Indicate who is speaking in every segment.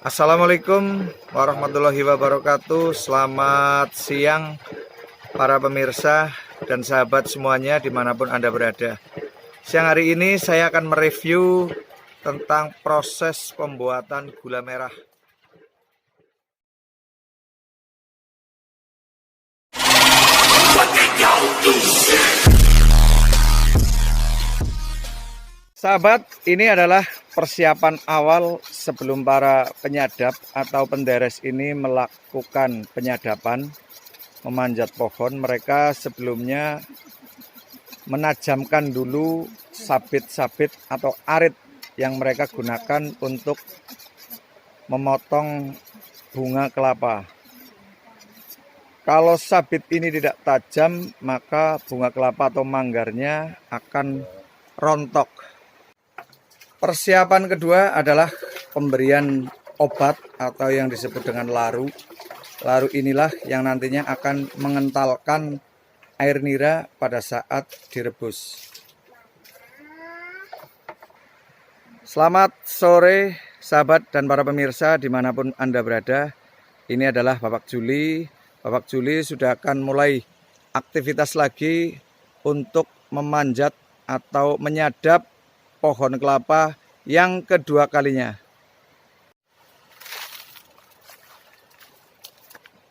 Speaker 1: Assalamualaikum warahmatullahi wabarakatuh. Selamat siang para pemirsa dan sahabat semuanya dimanapun Anda berada. Siang hari ini saya akan mereview tentang proses pembuatan gula merah. Sahabat, ini adalah persiapan awal sebelum para penyadap atau penderes ini melakukan penyadapan, memanjat pohon. Mereka sebelumnya menajamkan dulu sabit-sabit atau arit yang mereka gunakan untuk memotong bunga kelapa. Kalau sabit ini tidak tajam, maka bunga kelapa atau manggarnya akan rontok. Persiapan kedua adalah pemberian obat atau yang disebut dengan laru. Laru inilah yang nantinya akan mengentalkan air nira pada saat direbus. Selamat sore sahabat dan para pemirsa dimanapun Anda berada. Ini adalah Bapak Juli. Bapak Juli sudah akan mulai aktivitas lagi untuk memanjat atau menyadap pohon kelapa yang kedua kalinya.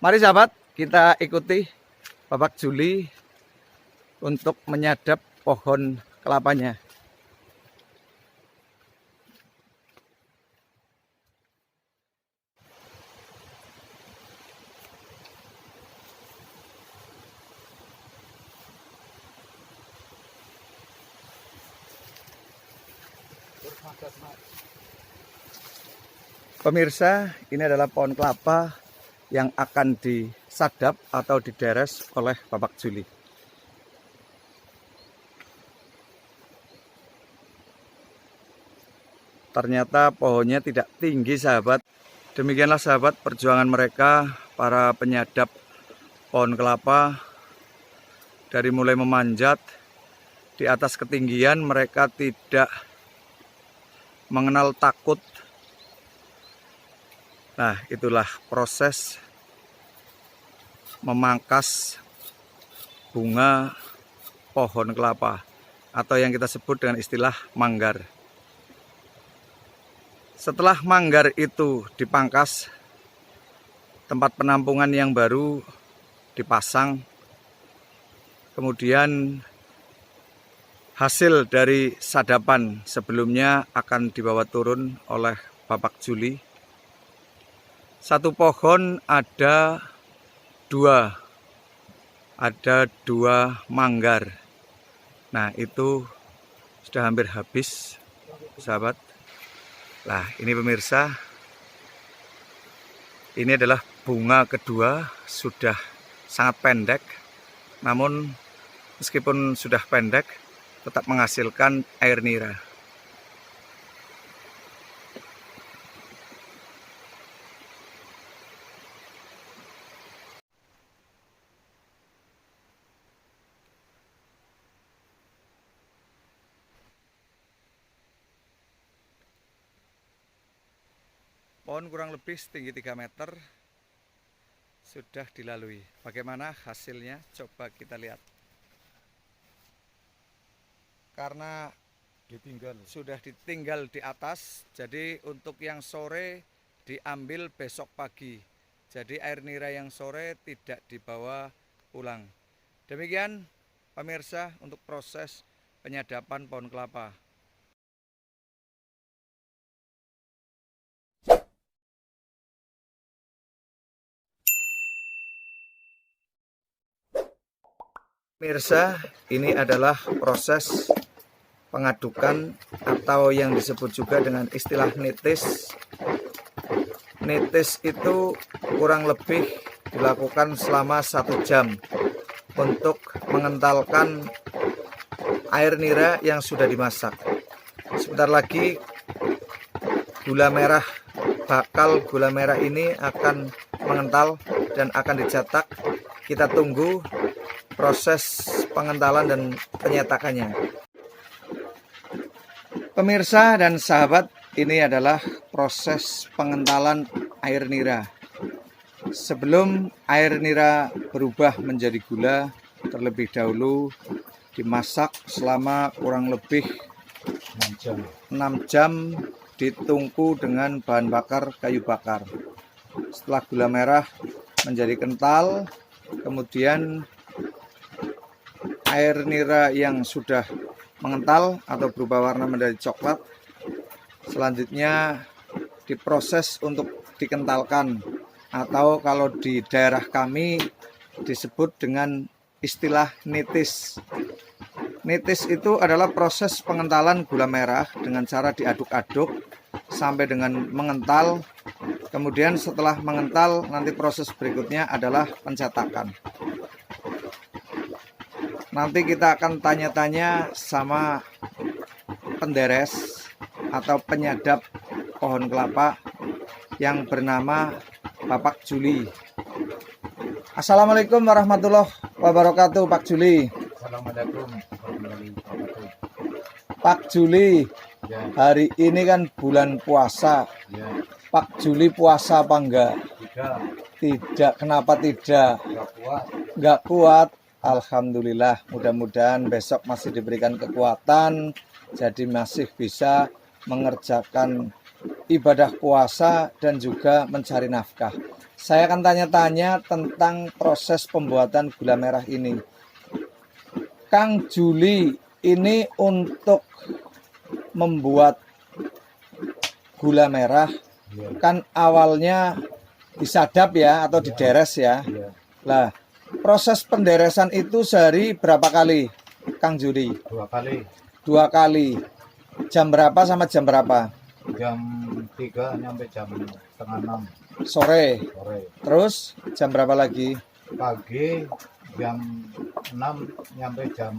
Speaker 1: Mari sahabat, kita ikuti Bapak Juli untuk menyadap pohon kelapanya. Pemirsa, ini adalah pohon kelapa yang akan disadap atau dideres oleh Bapak Juli. Ternyata pohonnya tidak tinggi sahabat. Demikianlah sahabat perjuangan mereka, para penyadap pohon kelapa. Dari mulai memanjat di atas ketinggian, mereka tidak mengenal takut. Nah, itulah proses memangkas bunga pohon kelapa atau yang kita sebut dengan istilah manggar. Setelah manggar itu dipangkas, tempat penampungan yang baru dipasang, kemudian hasil dari sadapan sebelumnya akan dibawa turun oleh Bapak Juli. Satu pohon ada dua manggar. Nah, itu sudah hampir habis sahabat. Nah, ini pemirsa, ini adalah bunga kedua, sudah sangat pendek, namun meskipun sudah pendek tetap menghasilkan air nira. Pohon kurang lebih setinggi 3 meter sudah dilalui. Bagaimana hasilnya? Coba kita lihat. Karena sudah ditinggal di atas, jadi untuk yang sore diambil besok pagi. Jadi air nira yang sore tidak dibawa pulang. Demikian pemirsa untuk proses penyadapan pohon kelapa. Pemirsa, ini adalah proses pengadukan atau yang disebut juga dengan istilah nitis. Nitis itu kurang lebih dilakukan selama 1 jam untuk mengentalkan air nira yang sudah dimasak. Sebentar lagi bakal gula merah ini akan mengental dan akan dicetak. Kita tunggu proses pengentalan dan penyetakannya. Pemirsa dan sahabat, ini adalah proses pengentalan air nira. Sebelum air nira berubah menjadi gula, terlebih dahulu dimasak selama kurang lebih 6 jam ditungku dengan bahan bakar kayu bakar. Setelah gula merah menjadi kental, kemudian air nira yang sudah mengental atau berubah warna menjadi coklat selanjutnya diproses untuk dikentalkan, atau kalau di daerah kami disebut dengan istilah nitis. Nitis itu adalah proses pengentalan gula merah dengan cara diaduk-aduk sampai dengan mengental. Kemudian setelah mengental, nanti proses berikutnya adalah pencetakan. Nanti kita akan tanya-tanya sama penderes atau penyadap pohon kelapa yang bernama Bapak Juli. Assalamualaikum warahmatullahi wabarakatuh, Pak Juli.
Speaker 2: Assalamualaikum warahmatullahi wabarakatuh.
Speaker 1: Pak Juli,
Speaker 2: Ya,
Speaker 1: hari ini kan bulan puasa.
Speaker 2: ya,
Speaker 1: Pak Juli puasa apa enggak?
Speaker 2: tidak,
Speaker 1: Kenapa tidak?
Speaker 2: nggak kuat.
Speaker 1: Enggak kuat? Alhamdulillah, mudah-mudahan besok masih diberikan kekuatan, jadi masih bisa mengerjakan ibadah puasa dan juga mencari nafkah. Saya akan tanya-tanya tentang proses pembuatan gula merah ini. Kang Juli, ini untuk membuat gula merah
Speaker 2: Ya,
Speaker 1: kan awalnya disadap ya atau dideres ya.
Speaker 2: ya,
Speaker 1: Lah, proses penderesan itu sehari berapa kali, Kang Juli?
Speaker 2: 2 kali.
Speaker 1: 2 kali. Jam berapa sama jam berapa?
Speaker 2: Jam 3 sampai jam setengah 6
Speaker 1: Sore.
Speaker 2: sore.
Speaker 1: Terus jam berapa lagi?
Speaker 2: Pagi jam 6 sampai jam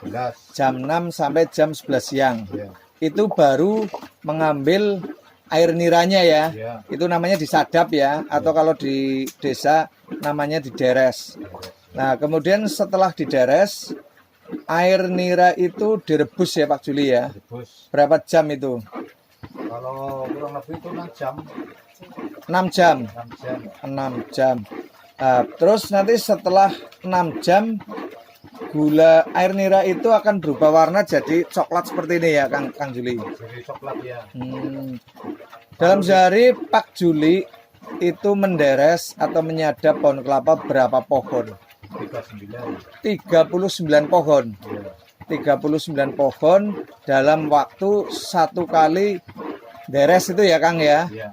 Speaker 2: 11.
Speaker 1: Jam 6 sampai jam 11 siang.
Speaker 2: Ya,
Speaker 1: Itu baru mengambil air niranya ya.
Speaker 2: ya,
Speaker 1: Itu namanya disadap ya, atau kalau di desa namanya dideres. Nah, kemudian setelah dideres, air nira itu direbus ya Pak Juli ya.
Speaker 2: rebus.
Speaker 1: Berapa jam itu?
Speaker 2: Kalau kurang lebih itu 6 jam.
Speaker 1: 6 jam.
Speaker 2: 6 jam.
Speaker 1: 6 jam. Nah, terus nanti setelah 6 jam gula air nira itu akan berubah warna jadi coklat seperti ini ya Kang Juli.
Speaker 2: Jadi coklat ya.
Speaker 1: Dalam sehari Pak Juli itu menderes atau menyadap pohon kelapa berapa pohon?
Speaker 2: 39.
Speaker 1: 39 pohon.
Speaker 2: Ya,
Speaker 1: 39 pohon dalam waktu 1 kali deres itu ya Kang ya.
Speaker 2: ya,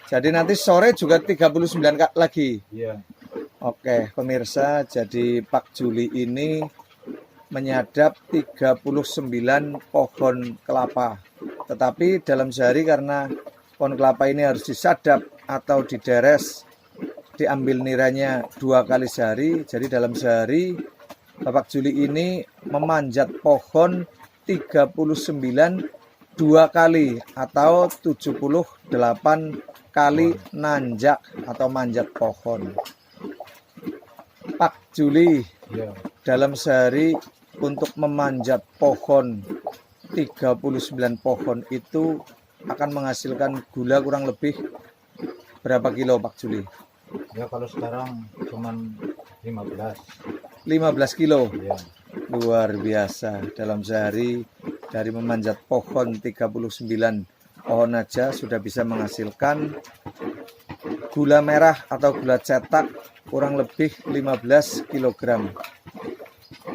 Speaker 1: Jadi nanti sore juga 39 lagi.
Speaker 2: ya,
Speaker 1: Oke, pemirsa, jadi Pak Juli ini menyadap 39 pohon kelapa. Tetapi dalam sehari karena pohon kelapa ini harus disadap atau dideres, diambil niranya 2 kali sehari. Jadi dalam sehari Bapak Juli ini memanjat pohon 39 2 kali atau 78 kali nanjak atau manjat pohon. Pak Juli
Speaker 2: ya,
Speaker 1: dalam sehari untuk memanjat pohon 39 pohon itu akan menghasilkan gula kurang lebih berapa kilo Pak Juli?
Speaker 2: ya. Kalau sekarang cuman 15.
Speaker 1: 15 kilo.
Speaker 2: Ya,
Speaker 1: Luar biasa. Dalam sehari dari memanjat pohon 39 pohon aja sudah bisa menghasilkan gula merah atau gula cetak kurang lebih 15 kg.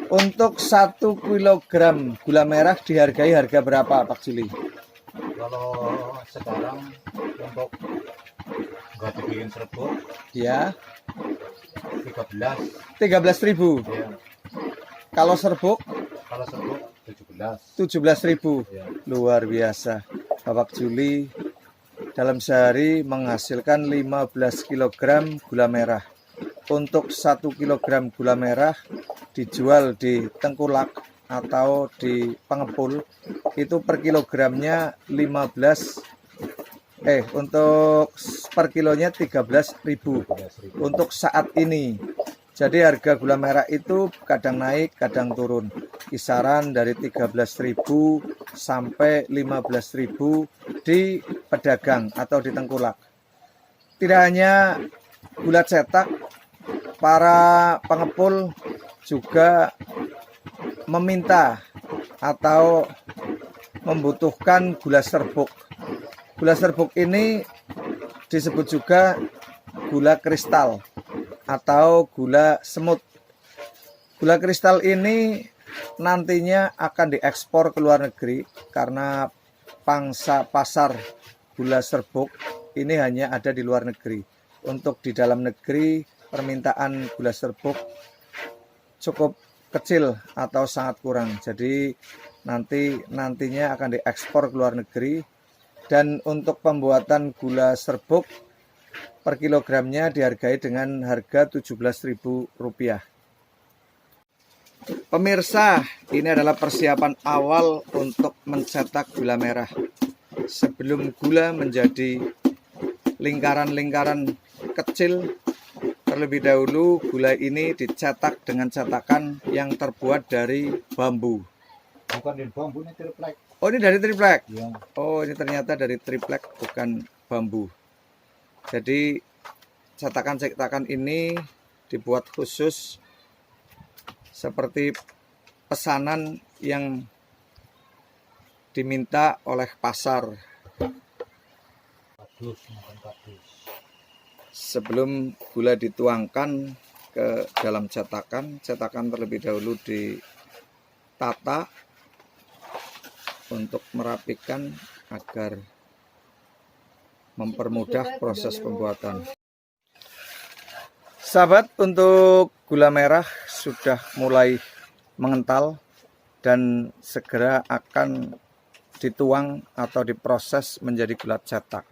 Speaker 1: Untuk 1 kg gula merah dihargai harga berapa Pak Juli?
Speaker 2: kalau sekarang untuk nggak dibikin serbuk
Speaker 1: Ya,
Speaker 2: 13.
Speaker 1: 13.000.
Speaker 2: Ya,
Speaker 1: Kalau serbuk
Speaker 2: kalau serbuk 17.
Speaker 1: 17.000.
Speaker 2: Ya,
Speaker 1: Luar biasa. Bapak Juli dalam sehari menghasilkan 15 kg gula merah. Untuk 1 kg gula merah dijual di Tengkulak atau di Pengepul itu per kilogramnya untuk per kilonya 13.000
Speaker 2: 13.000.
Speaker 1: untuk saat ini. Jadi harga gula merah itu kadang naik, kadang turun. Kisaran dari 13.000 sampai 15.000 di pedagang atau di tengkulak. Tidak hanya gula cetak, para pengepul juga meminta atau membutuhkan gula serbuk. Gula serbuk ini disebut juga gula kristal atau gula semut. Gula kristal ini nantinya akan diekspor ke luar negeri karena pangsa pasar gula serbuk ini hanya ada di luar negeri. Untuk di dalam negeri permintaan gula serbuk cukup kecil atau sangat kurang. Jadi nantinya akan diekspor ke luar negeri. Dan untuk pembuatan gula serbuk per kilogramnya dihargai dengan harga Rp17.000. Pemirsa, ini adalah persiapan awal untuk mencetak gula merah. Sebelum gula menjadi lingkaran-lingkaran kecil, terlebih dahulu gula ini dicetak dengan cetakan yang terbuat dari bambu.
Speaker 2: Bukan dari bambu, ini triplek.
Speaker 1: Oh, ini dari triplek?
Speaker 2: Ya.
Speaker 1: Oh, ini ternyata dari triplek, bukan bambu. Jadi cetakan-cetakan ini dibuat khusus seperti pesanan yang diminta oleh pasar. Sebelum gula dituangkan ke dalam cetakan terlebih dahulu ditata untuk merapikan agar mempermudah proses pembuatan. Sahabat, untuk gula merah sudah mulai mengental dan segera akan dituang atau diproses menjadi gula cetak.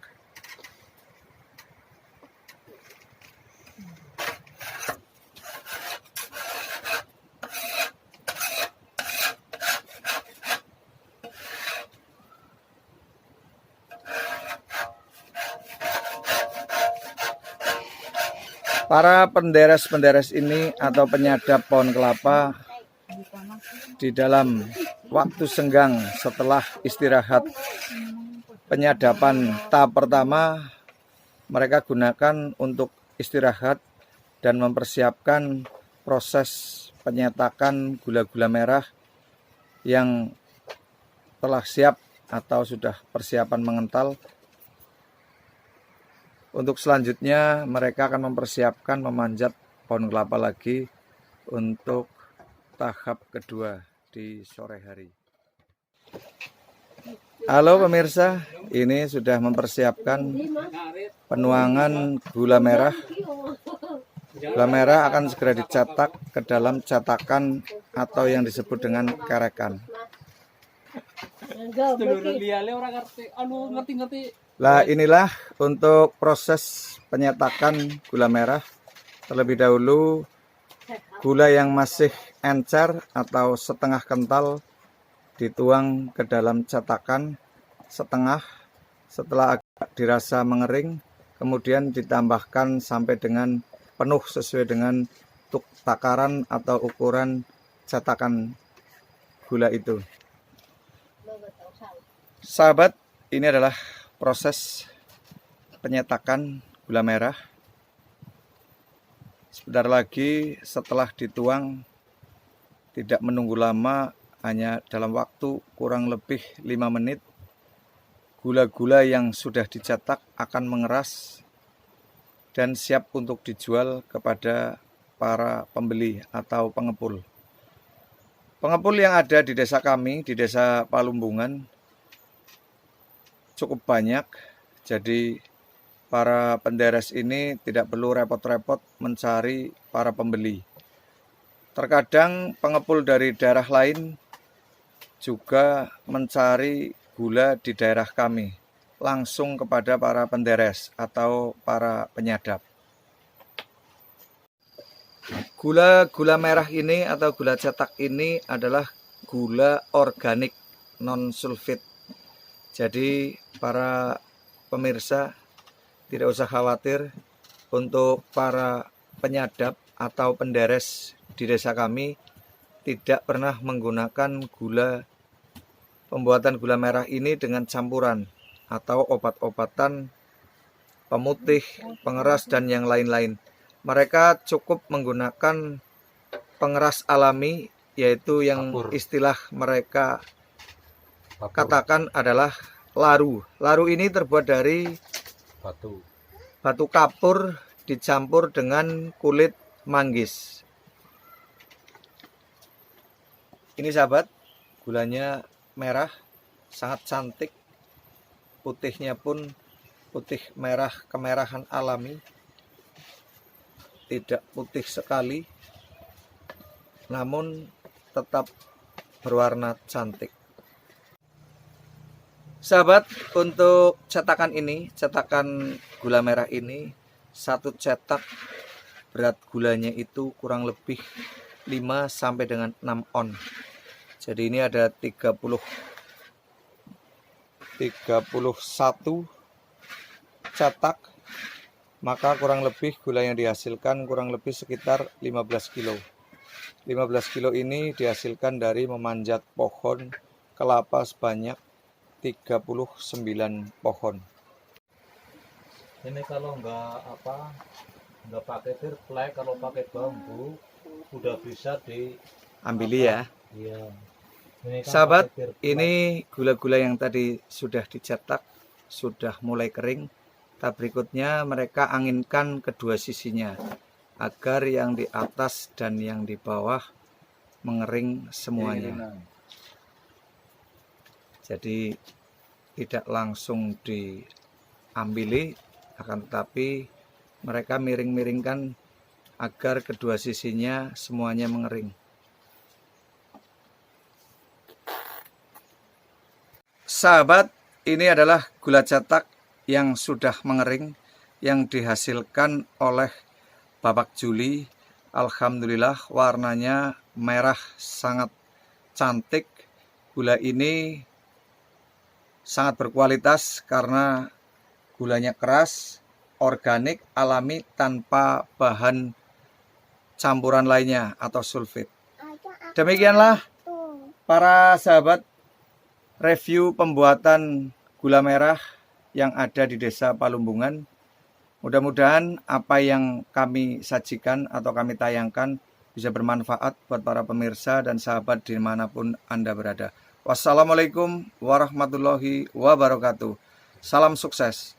Speaker 1: Para penderes-penderes ini atau penyadap pohon kelapa di dalam waktu senggang setelah istirahat penyadapan tahap pertama, mereka gunakan untuk istirahat dan mempersiapkan proses penyetakan gula-gula merah yang telah siap atau sudah persiapan mengental. Untuk selanjutnya mereka akan mempersiapkan memanjat pohon kelapa lagi untuk tahap kedua di sore hari. Halo pemirsa, ini sudah mempersiapkan penuangan gula merah. Gula merah akan segera dicetak ke dalam cetakan atau yang disebut dengan kerekan. Lah, inilah untuk proses penyetakan gula merah. Terlebih dahulu gula yang masih encer atau setengah kental dituang ke dalam cetakan setengah. Setelah agak dirasa mengering, kemudian ditambahkan sampai dengan penuh sesuai dengan takaran atau ukuran cetakan gula itu. Sahabat, ini adalah proses penyetakan gula merah. Sebentar lagi setelah dituang, tidak menunggu lama, hanya dalam waktu kurang lebih 5 menit, gula-gula yang sudah dicetak akan mengeras dan siap untuk dijual kepada para pembeli atau pengepul. Pengepul yang ada di desa kami, di desa Palumbungan, cukup banyak. Jadi para penderes ini tidak perlu repot-repot mencari para pembeli. Terkadang pengepul dari daerah lain juga mencari gula di daerah kami langsung kepada para penderes atau para penyadap. Gula merah ini atau gula cetak ini adalah gula organik non-sulfit. Jadi para pemirsa tidak usah khawatir, untuk para penyadap atau penderes di desa kami tidak pernah menggunakan gula pembuatan gula merah ini dengan campuran atau obat-obatan pemutih, pengeras, dan yang lain-lain. Mereka cukup menggunakan pengeras alami, yaitu yang
Speaker 2: Kapur.
Speaker 1: istilah mereka
Speaker 2: Kapur.
Speaker 1: katakan adalah laru. Laru ini terbuat dari
Speaker 2: Batu.
Speaker 1: kapur dicampur dengan kulit manggis. Ini sahabat, gulanya merah, sangat cantik. Putihnya pun putih merah kemerahan alami, tidak putih sekali, namun tetap berwarna cantik. Sahabat, untuk cetakan ini, cetakan gula merah ini, satu cetak berat gulanya itu kurang lebih 5 sampai dengan 6 on. Jadi ini ada 31 cetak, maka kurang lebih gula yang dihasilkan kurang lebih sekitar 15 kilo. 15 kilo ini dihasilkan dari memanjat pohon kelapa sebanyak 39 pohon.
Speaker 2: Ini kalau nggak pakai tirplek, kalau pakai bambu udah bisa
Speaker 1: Ambili ya.
Speaker 2: Iya. Ini kan
Speaker 1: Sahabat,
Speaker 2: pakai tirplek.
Speaker 1: ini gula-gula yang tadi sudah dicetak, sudah mulai kering. Tahap berikutnya mereka anginkan kedua sisinya agar yang di atas dan yang di bawah mengering semuanya. Jadi tidak langsung diambili, akan tetapi mereka miring-miringkan agar kedua sisinya semuanya mengering. Sahabat, ini adalah gula cetak yang sudah mengering yang dihasilkan oleh Bapak Juli. Alhamdulillah warnanya merah sangat cantik. Gula ini sangat berkualitas karena gulanya keras, organik, alami, tanpa bahan campuran lainnya atau sulfit. Demikianlah para sahabat review pembuatan gula merah yang ada di Desa Palumbungan. Mudah-mudahan apa yang kami sajikan atau kami tayangkan bisa bermanfaat buat para pemirsa dan sahabat dimanapun Anda berada. Wassalamualaikum warahmatullahi wabarakatuh. Salam sukses.